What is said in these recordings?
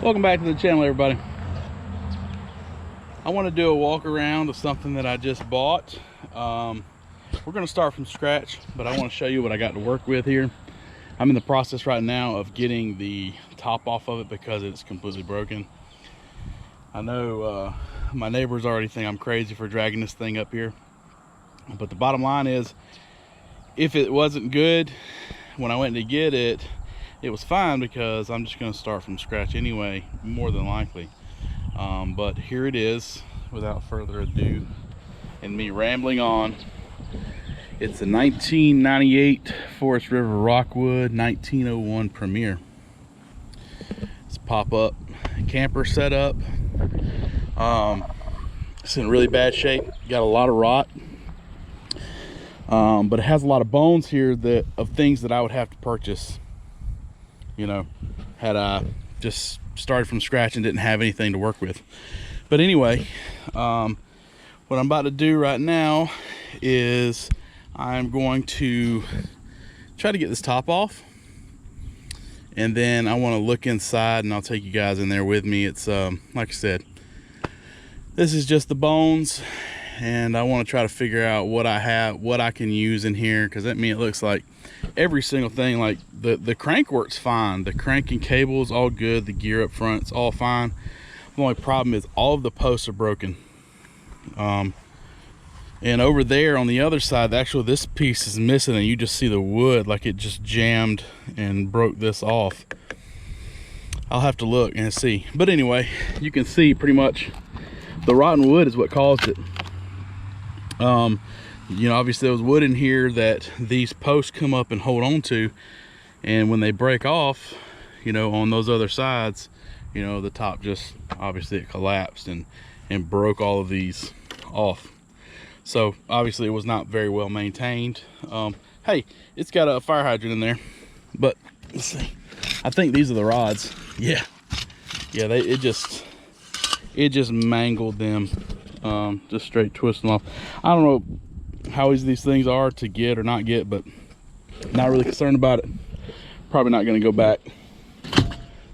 Welcome back to the channel, everybody. I want to do a walk around of something that I just bought. We're going to start from scratch, but I want to show you what I got to work with here. I'm in the process right now of getting the top off of it because it's completely broken. I know my neighbors already think I'm crazy for dragging this thing up here, but the bottom line is, if it wasn't good when I went to get it, it was fine because I'm just going to start from scratch anyway, more than likely. But here it is, without further ado and me rambling on. It's a 1998 Forest River Rockwood 1901 Premier. It's pop-up camper setup. It's in really bad shape, got a lot of rot, but it has a lot of bones here of things that I would have to purchase, you know, had I just started from scratch and didn't have anything to work with. But anyway, what I'm about to do right now is I'm going to try to get this top off, and then I want to look inside and I'll take you guys in there with me. It's like I said, this is just the bones, and I want to try to figure out what I have, what I can use in here, because I mean, it looks like every single thing, like the crank works fine, the cranking cable's all good, the gear up front's all fine. The only problem is all of the posts are broken. And over there on the other side, actually this piece is missing, and you just see the wood like it just jammed and broke this off. I'll have to look and see, but anyway, you can see pretty much the rotten wood is what caused it. You know, obviously there was wood in here that these posts come up and hold on to, and when they break off, you know, on those other sides, you know, the top just, obviously it collapsed and broke all of these off. So obviously it was not very well maintained. Hey, it's got a fire hydrant in there, but let's see, I think these are the rods. Yeah, it just mangled them, just straight twisting off. I don't know how easy these things are to get or not get, but not really concerned about it. Probably not going to go back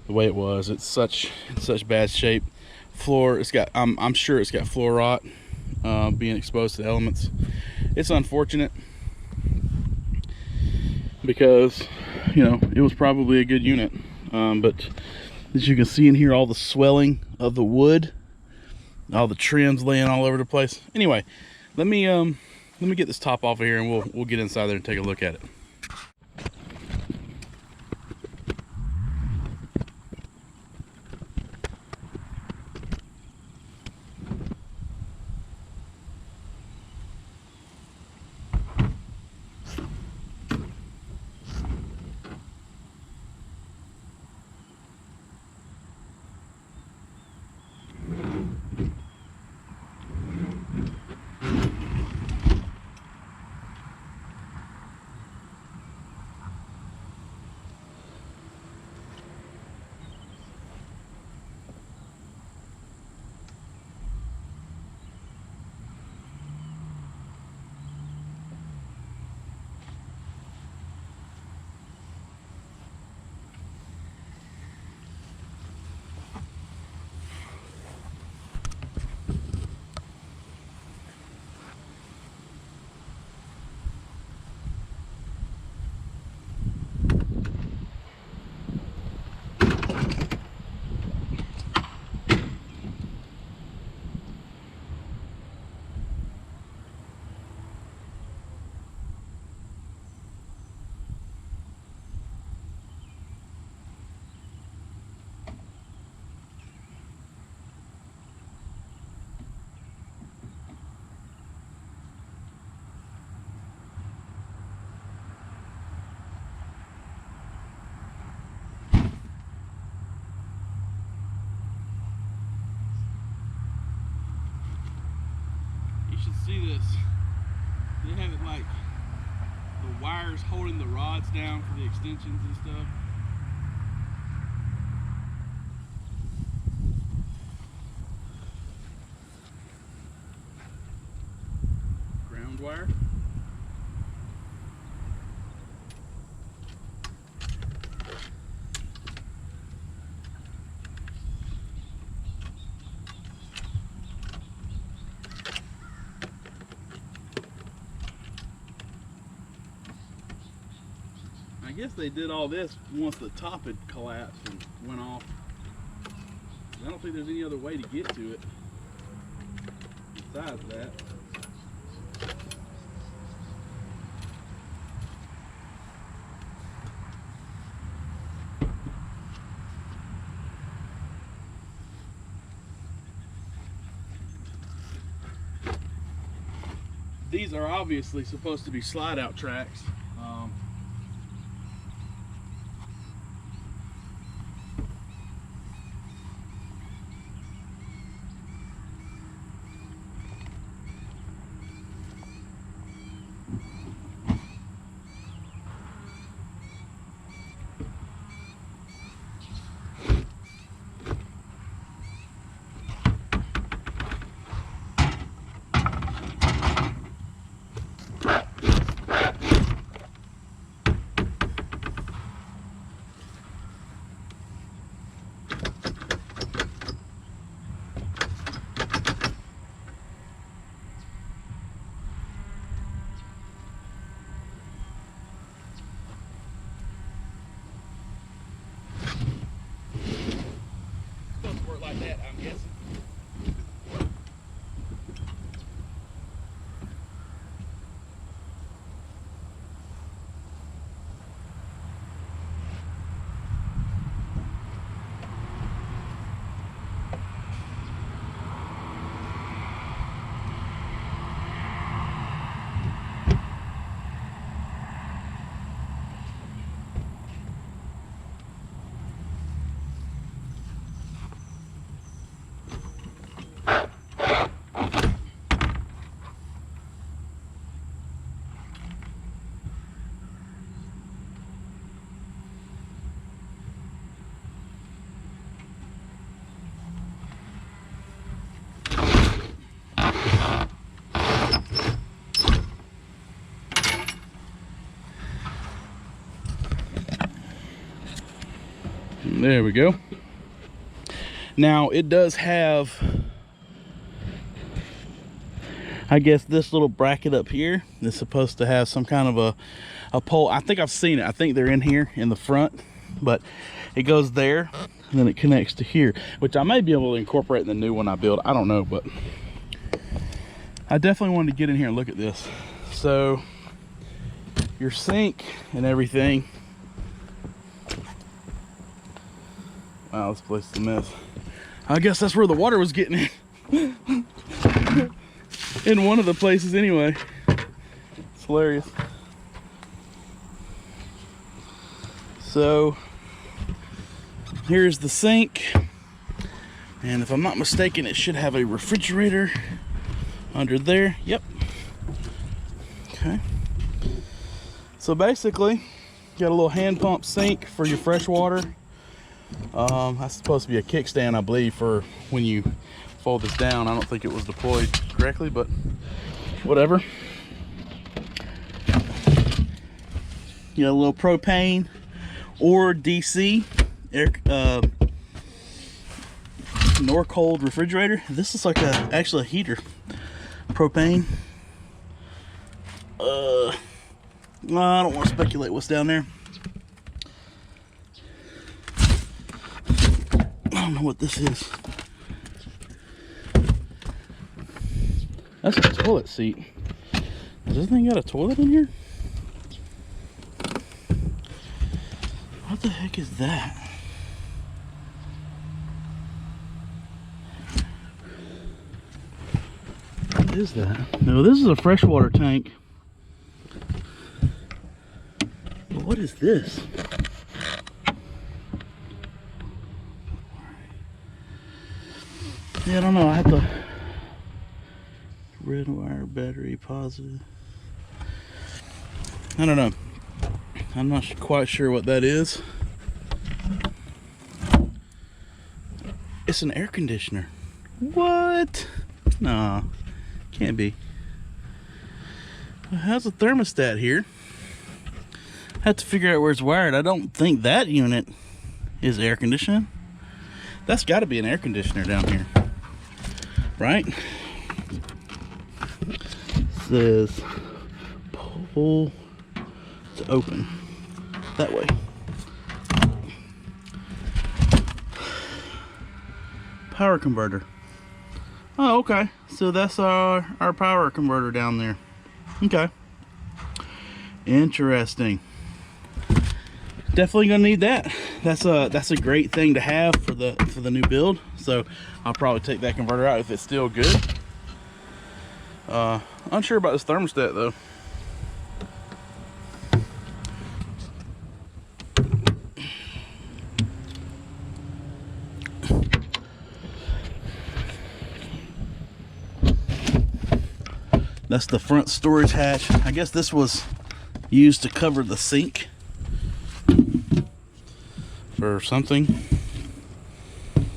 the way it was. It's such bad shape. Floor, it's got, I'm sure it's got floor rot, being exposed to the elements. It's unfortunate because, you know, it was probably a good unit, but as you can see in here, all the swelling of the wood, all the trims laying all over the place. Anyway, let me get this top off of here, and we'll get inside there and take a look at it. See this, they have it like the wires holding the rods down for the extensions and stuff. Ground wire. guess they did all this once the top had collapsed and went off. I don't think there's any other way to get to it besides that. These are obviously supposed to be slide out tracks. Like that, I'm guessing. There we go. Now it does have, I guess, this little bracket up here is supposed to have some kind of a pole. I think I've seen it. I think they're in here in the front, but it goes there and then it connects to here, which I may be able to incorporate in the new one I build. I don't know, but I definitely wanted to get in here and look at this. So your sink and everything. Wow, this place is a mess. I guess that's where the water was getting in. In one of the places anyway. It's hilarious. So here's the sink. And if I'm not mistaken, it should have a refrigerator under there. Yep. Okay. So basically, you got a little hand pump sink for your fresh water. That's supposed to be a kickstand, I believe, for when you fold this down. I don't think it was deployed correctly, but whatever. You got a little propane or DC air, Norcold refrigerator. This is like actually a heater. Propane. I don't want to speculate what's down there. I don't know what this is. That's a toilet seat. Does this thing got a toilet in here? What the heck is that? What is that? No, this is a freshwater tank. But what is this? Yeah, I don't know. I have to red wire battery positive. I don't know. I'm not quite sure what that is. It's an air conditioner. What? Nah, can't be. How's a thermostat here? I have to figure out where it's wired. I don't think that unit is air conditioning. That's got to be an air conditioner down here, right? It says pull to open. that way. Power converter. Oh, okay. So that's our power converter down there. Okay. Interesting. Definitely gonna need that. That's a great thing to have for the new build. So I'll probably take that converter out if it's still good. Unsure about this thermostat though. That's the front storage hatch. I guess this was used to cover the sink or something.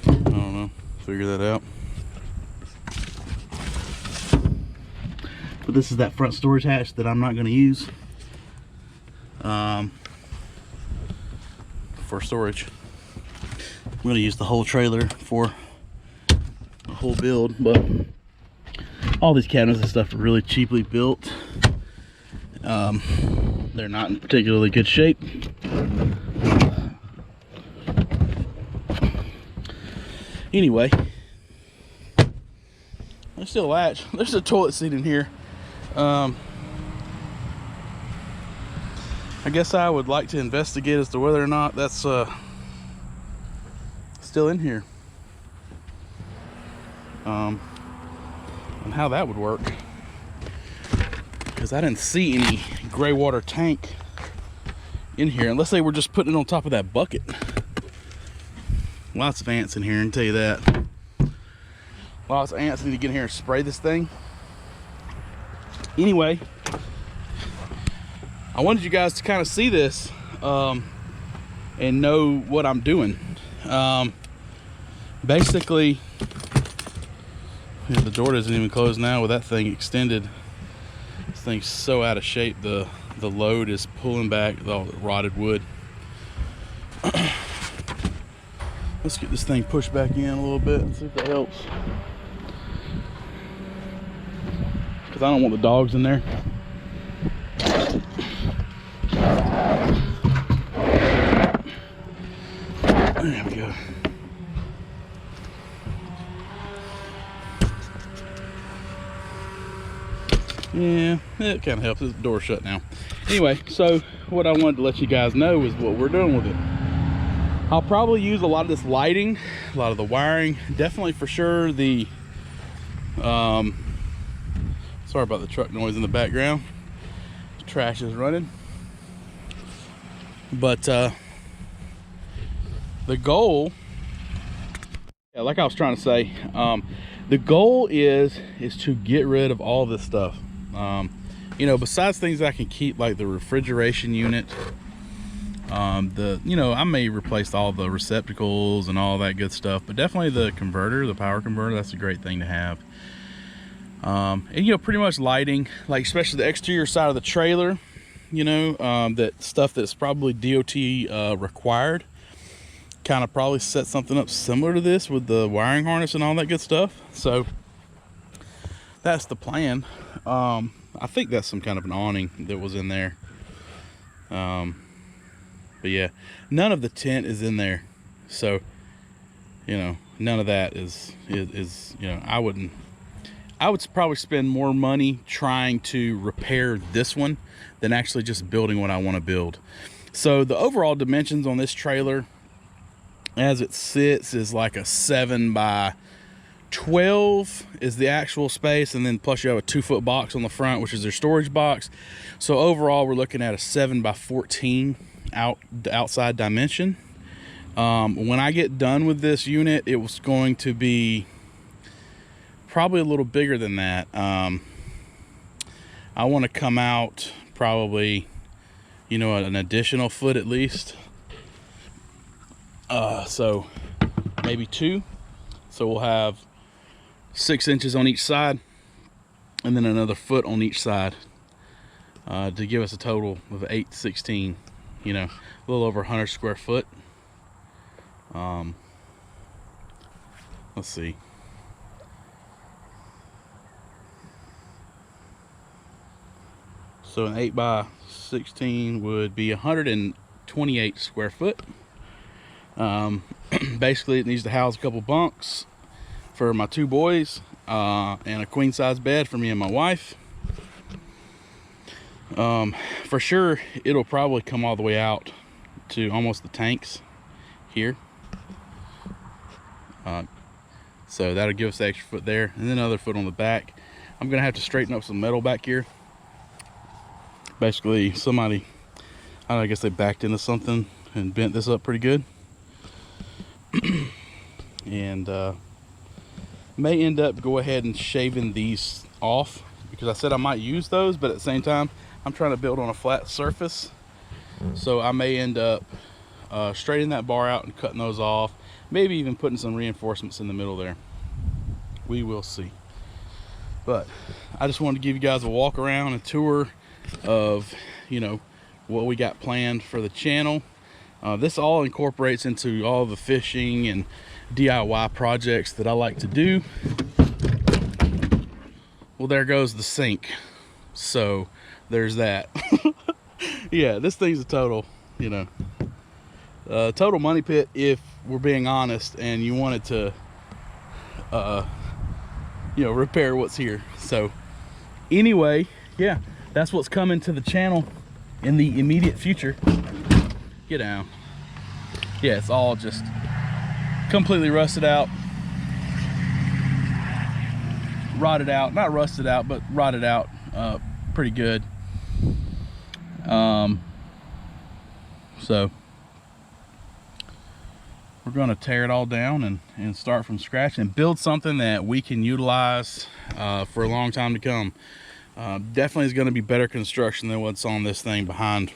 I don't know. Figure that out. But this is that front storage hatch that I'm not going to use for storage. I'm going to use the whole trailer for the whole build, but all these cabinets and stuff are really cheaply built. They're not in particularly good shape. Anyway, there's still a latch. There's a toilet seat in here. I guess I would like to investigate as to whether or not that's still in here. And how that would work, because I didn't see any gray water tank in here, unless they were just putting it on top of that bucket. Lots of ants in here, I can tell you that. Lots of ants. Need to get in here and spray this thing. Anyway, I wanted you guys to kind of see this and know what I'm doing. Basically, yeah, the door doesn't even close now with that thing extended. This thing's so out of shape. The load is pulling back the rotted wood. Let's get this thing pushed back in a little bit and see if that helps. Because I don't want the dogs in there. There we go. Yeah, it kind of helps. The door's shut now. Anyway, so what I wanted to let you guys know is what we're doing with it. I'll probably use a lot of this lighting, a lot of the wiring, definitely for sure the sorry about the truck noise in the background. The trash is running. But the goal, yeah, like I was trying to say, the goal is to get rid of all this stuff. You know, besides things I can keep, like the refrigeration unit, you know, I may replace all the receptacles and all that good stuff, but definitely the converter, the power converter, that's a great thing to have. And you know, pretty much lighting, like especially the exterior side of the trailer, you know, that stuff that's probably DOT required. Kind of probably set something up similar to this with the wiring harness and all that good stuff. So that's the plan. I think that's some kind of an awning that was in there. But yeah, none of the tent is in there. So, you know, none of that is you know, I would probably spend more money trying to repair this one than actually just building what I want to build. So the overall dimensions on this trailer as it sits is like a 7 by 12 is the actual space, and then plus you have a 2-foot box on the front, which is their storage box. So overall we're looking at a 7 by 14 outside dimension. When I get done with this unit, it was going to be probably a little bigger than that. I want to come out probably, you know, an additional foot at least. So maybe 2. So we'll have 6 inches on each side and then another foot on each side, to give us a total of 816, you know, a little over 100 square foot. Let's see. So an 8 by 16 would be 180 28 square foot. Basically it needs to house a couple bunks for my 2 boys, and a queen size bed for me and my wife. For sure it'll probably come all the way out to almost the tanks here. So that'll give us the extra foot there, and then another foot on the back. I'm gonna have to straighten up some metal back here. Basically somebody, I don't know, I guess they backed into something and bent this up pretty good. And may end up go ahead and shaving these off, because I said I might use those, but at the same time I'm trying to build on a flat surface, so I may end up straightening that bar out and cutting those off, maybe even putting some reinforcements in the middle there. We will see. But I just wanted to give you guys a walk around, a tour of, you know, what we got planned for the channel. This all incorporates into all the fishing and DIY projects that I like to do. Well, there goes the sink, so there's that. Yeah, this thing's a total, you know, total money pit if we're being honest, and you wanted to you know, repair what's here. So anyway, yeah, that's what's coming to the channel in the immediate future. Get down. Yeah, it's all just completely rusted out, rotted out, not rusted out, but rotted out pretty good. So we're going to tear it all down and start from scratch and build something that we can utilize for a long time to come. Definitely is going to be better construction than what's on this thing behind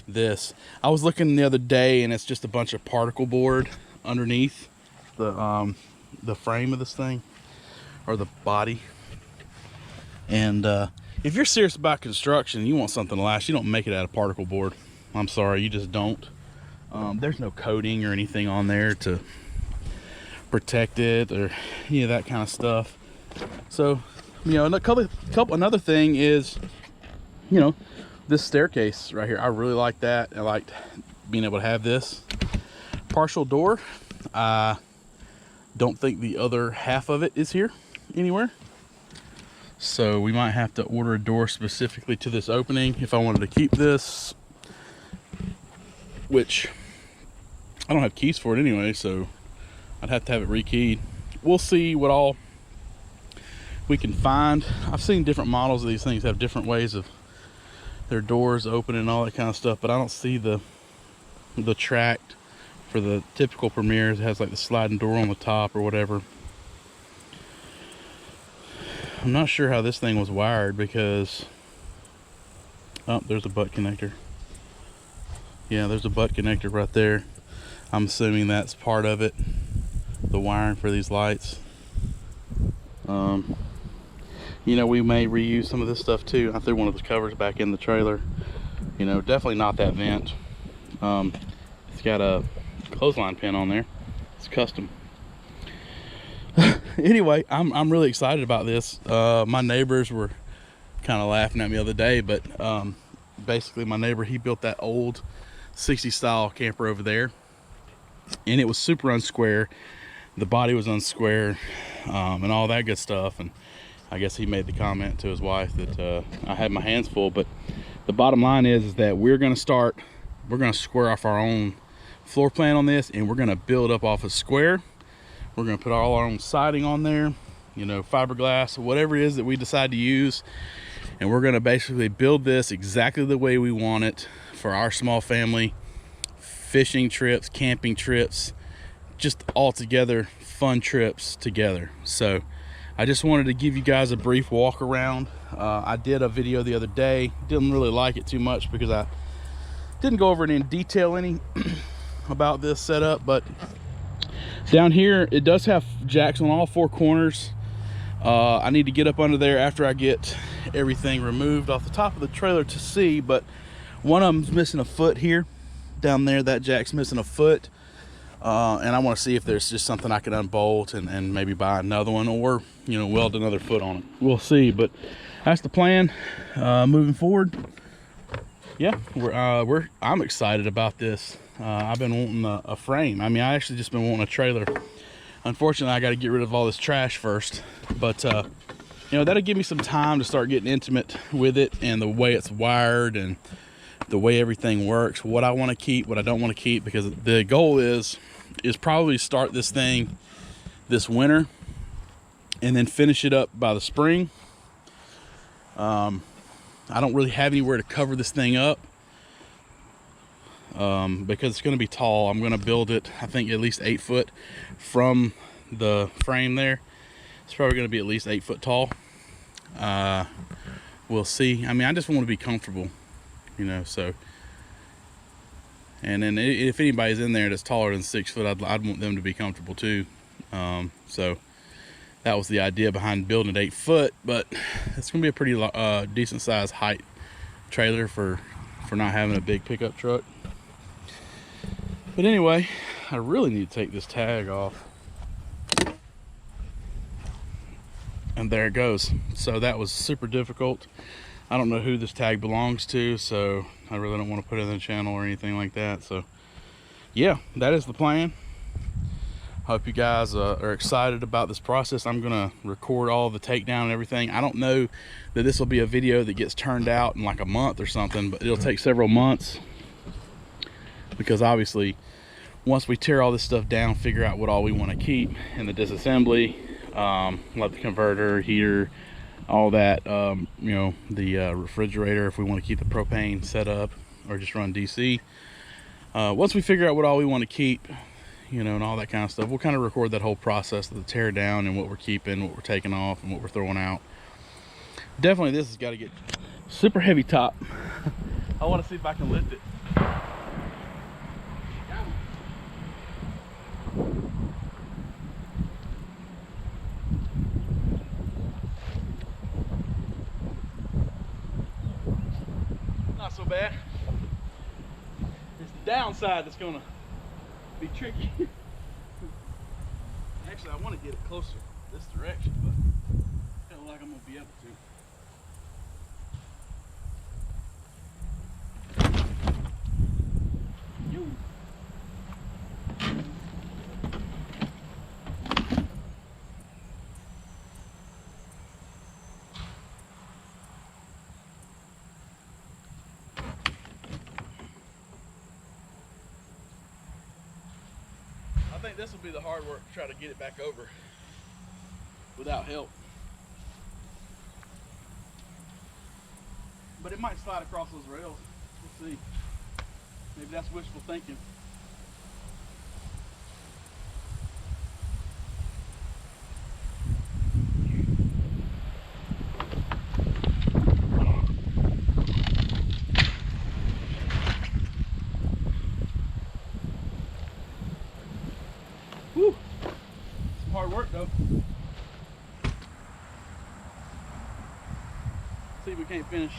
this. I was looking the other day, and it's just a bunch of particle board underneath the frame of this thing, or the body. And if you're serious about construction, you want something to last, you don't make it out of particle board. I'm sorry, you just don't. There's no coating or anything on there to protect it or any of that kind of stuff. So, you know, another thing is, you know, this staircase right here. I really like that. I liked being able to have this partial door. I don't think the other half of it is here anywhere, so we might have to order a door specifically to this opening if I wanted to keep this, which I don't have keys for it anyway, so I'd have to have it rekeyed. We'll see what all we can find. I've seen different models of these things have different ways of their doors open and all that kind of stuff, but I don't see the tract for the typical Premiers. It has like the sliding door on the top or whatever. I'm not sure how this thing was wired, because oh, there's a butt connector. Yeah, there's a butt connector right there. I'm assuming that's part of it, the wiring for these lights. You know, we may reuse some of this stuff too. I threw one of the covers back in the trailer. You know, definitely not that vent. It's got a clothesline pin on there. It's custom. Anyway, I'm really excited about this. My neighbors were kind of laughing at me the other day, but basically my neighbor, he built that old 60s style camper over there, and it was super unsquare. The body was unsquare, and all that good stuff. And I guess he made the comment to his wife that I had my hands full. But the bottom line is that we're going to square off our own floor plan on this, and we're going to build up off a square. We're going to put all our own siding on there, you know, fiberglass, whatever it is that we decide to use. And we're going to basically build this exactly the way we want it for our small family, fishing trips, camping trips, just all together, fun trips together. So I just wanted to give you guys a brief walk around. I did a video the other day, didn't really like it too much because I didn't go over it in detail any about this setup, but down here it does have jacks on all 4 corners. I need to get up under there after I get everything removed off the top of the trailer to see, but one of them's missing a foot here. Down there, that jack's missing a foot. And I want to see if there's just something I can unbolt and maybe buy another one, or, you know, weld another foot on it. We'll see, but that's the plan moving forward. yeah, I'm excited about this. I've been wanting a frame. I mean, I actually just been wanting a trailer. Unfortunately, I got to get rid of all this trash first, but you know, that'll give me some time to start getting intimate with it and the way it's wired and the way everything works, what I want to keep, what I don't want to keep, because the goal is probably start this thing this winter and then finish it up by the spring. I don't really have anywhere to cover this thing up because it's going to be tall. I'm going to build it, I think, at least 8 foot from the frame there. It's probably going to be at least 8 foot tall. We'll see. I mean, I just want to be comfortable, you know, so. And then if anybody's in there that's taller than 6 foot, I'd want them to be comfortable too. So that was the idea behind building it 8 foot, but it's gonna be a pretty decent sized height trailer for not having a big pickup truck. But anyway, I really need to take this tag off. And there it goes. So that was super difficult. I don't know who this tag belongs to, so I really don't want to put it in the channel or anything like that. So yeah, that is the plan. Hope you guys are excited about this process. I'm gonna record all the takedown and everything. I don't know that this will be a video that gets turned out in like a month or something, but it'll take several months, because obviously once we tear all this stuff down, figure out what all we want to keep in the disassembly, like the converter, heater, all that, you know, the refrigerator, if we want to keep the propane set up or just run DC. Once we figure out what all we want to keep, you know, and all that kind of stuff, we'll kind of record that whole process of the tear down and what we're keeping, what we're taking off, and what we're throwing out. Definitely this has got to get super heavy top. I want to see if I can lift it. Not so bad. It's the downside that's gonna be tricky. Actually, I want to get it closer this direction, but I feel like I'm gonna be able to. You. I think this will be the hard work to try to get it back over without help. But it might slide across those rails. We'll see. Maybe that's wishful thinking. Whew. Some hard work though. See if we can't finish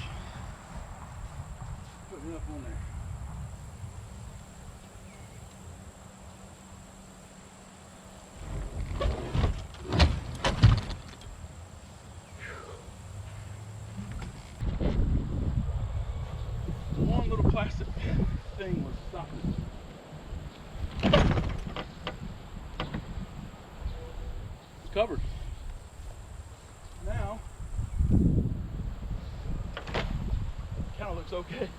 putting it up on there. One little plastic thing was stopping it. It's covered. Now, kind of looks okay.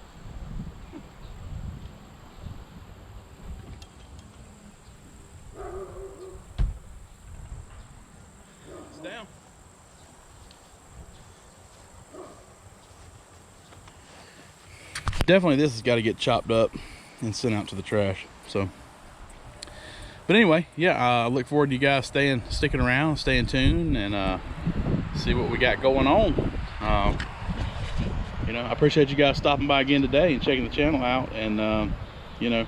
It's down. Definitely this has got to get chopped up and sent out to the trash. So, but anyway, yeah, I look forward to you guys sticking around, staying tuned, and see what we got going on. You know, I appreciate you guys stopping by again today and checking the channel out. And you know,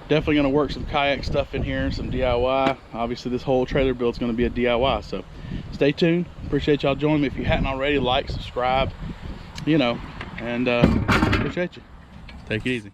definitely going to work some kayak stuff in here and some DIY. Obviously this whole trailer build is going to be a DIY, so stay tuned. Appreciate y'all joining me. If you hadn't already, like, subscribe, you know, and appreciate you. Take it easy.